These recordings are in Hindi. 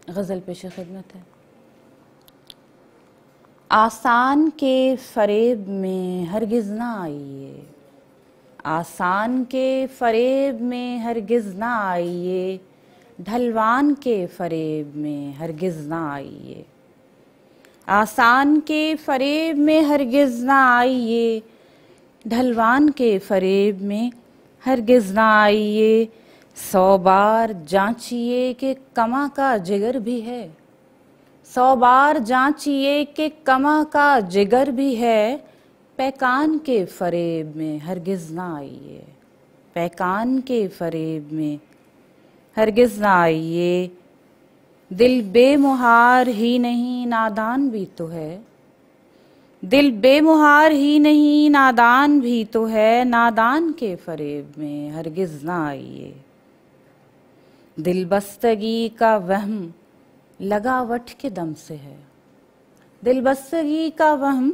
गज़ल पेश खिदमत है। आसान के फरेब में हरगिज़ ना आइए, आसान के फरेब में हरगिज़ ना आइए, ढलवान के फरेब में हरगिज़ ना आइए। आसान के फरेब में हरगिज़ ना आइए, ढलवान के फरेब में हरगिज़ ना आइए। 100 बार जांचिए कि कमा का जिगर भी है, 100 बार जांचिए कि कमा का जिगर भी है। पैकान के फरेब में हरगिज़ ना आइए, पैकान के फरेब में हरगिज़ ना आइए। दिल बेमुहार ही नहीं नादान भी तो है, दिल बेमुहार ही नहीं नादान भी तो है। नादान के फरेब में हरगिज़ ना आइए। दिलबस्तगी का वहम लगावट के दम से है, दिलबस्तगी का वहम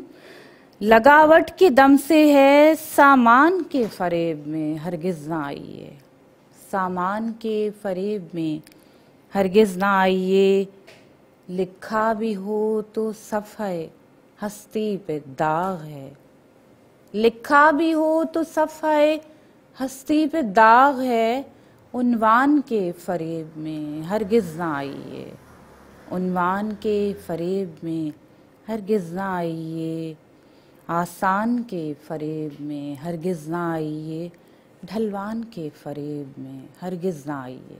लगावट के दम से है। सामान के फरेब में हरगिज़ ना आइए, सामान के फरेब में हरगिज़ ना आइए। लिखा भी हो तो सफ़े हस्ती पे दाग है, लिखा भी हो तो सफ़े हस्ती पे दाग है। उन्वान के फरेब में हरगिज़ ना आइए, उन्वान के फरेब में हरगिज़ ना आइए। आसान के फरेब में हरगिज़ ना आइए, ढलवान के फरेब में हरगिज़ ना आइए।